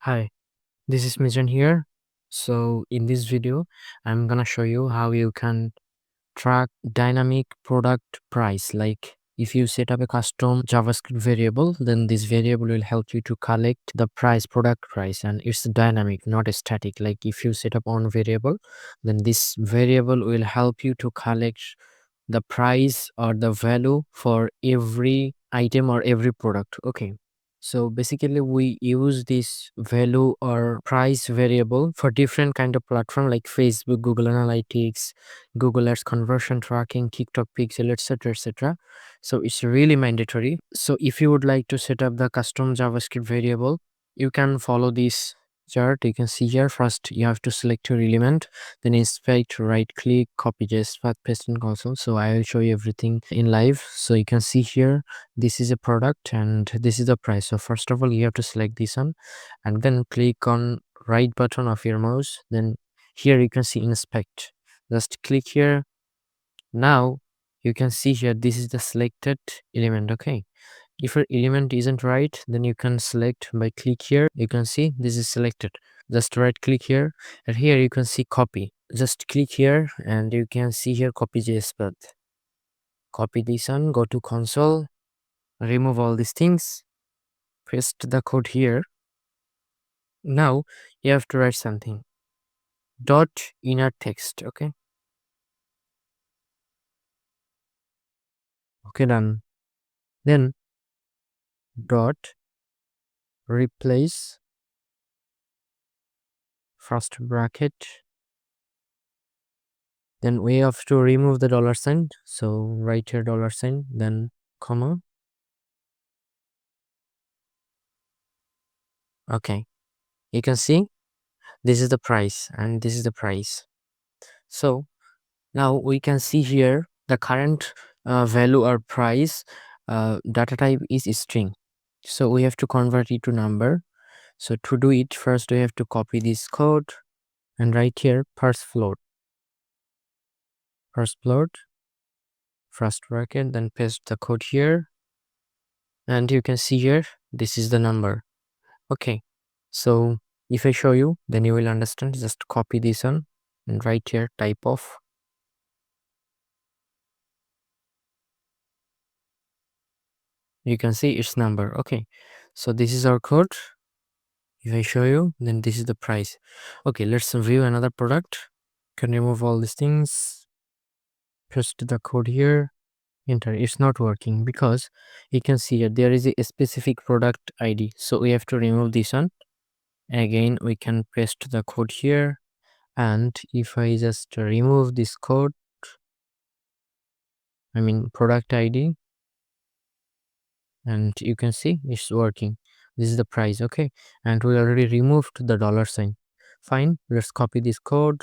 Hi, this is MIJAN here. So in this video, I'm gonna show you how you can track dynamic product price. Like if you set up a custom JavaScript variable, then this variable will help you to collect the product price, and it's dynamic, not static. Like if you set up one variable, then this variable will help you to collect the price or the value for every item or every product. Okay, so basically we use this value or price variable for different kind of platform like Facebook, Google Analytics, Google Ads conversion tracking, TikTok pixel, etc. So it's really mandatory. So if you would like to set up the custom JavaScript variable, you can follow this chart. You can see here, first you have to select your element, then inspect, right click, copy just paste in console. So I will show you everything in live. So you can see here, this is a product and this is the price. So first of all, you have to select this one and then click on right button of your mouse. Then here you can see inspect, just click here. Now you can see here, this is the selected element. Okay, if your element isn't right, then you can select by click here. You can see this is selected, just right click here, and here you can see copy, just click here and you can see here copy JS path. Copy this one, go to console, remove all these things, paste the code here. Now you have to write something, dot inner text. Okay, done. Then dot replace first bracket, then we have to remove the $sign. So write here $sign, then comma. Okay, you can see this is the price and this is the price. So now we can see here the current value or price data type is string, so we have to convert it to number. So to do it, first we have to copy this code and write here first float, first bracket, then paste the code here, and you can see here this is the number. Okay, so if I show you, then you will understand. Just copy this one and write here type of. You can see its number. Okay, so this is our code. If I show you, then this is the price. Okay, let's view another product. Can remove all these things, paste the code here, enter. It's not working because you can see here there is a specific product ID, so we have to remove this one. Again, we can paste the code here, and if I just remove this code, I mean product ID, and you can see it's working. This is the price. Okay, and we already removed the $sign. Fine, let's copy this code.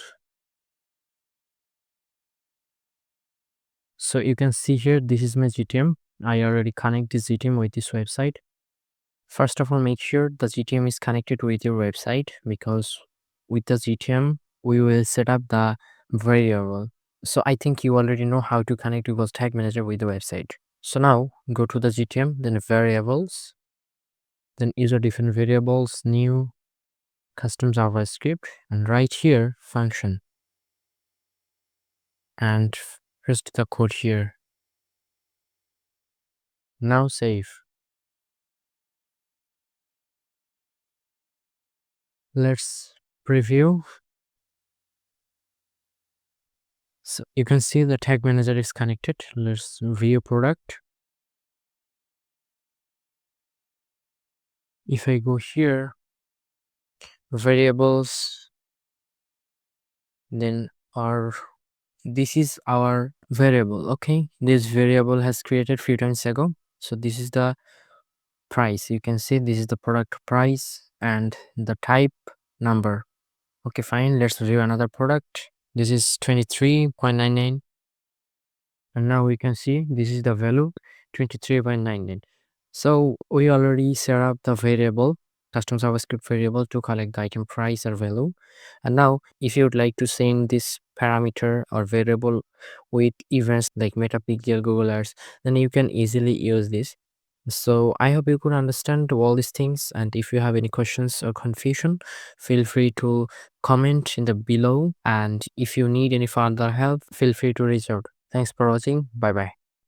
So you can see here, this is my GTM. I already connect this GTM with this website. First of all, make sure the GTM is connected with your website, because with the GTM we will set up the variable. So I think you already know how to connect Google Tag Manager with the website. So now go to the GTM, then variables, then user defined variables, new, custom JavaScript, and right here function, and paste the code here. Now save. Let's preview. So you can see the tag manager is connected. Let's view product. If I go here, variables, then this is our variable. Okay, this variable has created few times ago. So this is the price. You can see this is the product price and the type number. Okay, fine. Let's view another product. This is 23.99, and now we can see this is the value 23.99. So we already set up the variable, custom JavaScript variable, to collect the item price or value. And now if you would like to send this parameter or variable with events like Meta Pixel, Google Ads, then you can easily use this. So I hope you could understand all these things, and if you have any questions or confusion, feel free to comment in the below, and if you need any further help, feel free to reach out. Thanks for watching. Bye bye.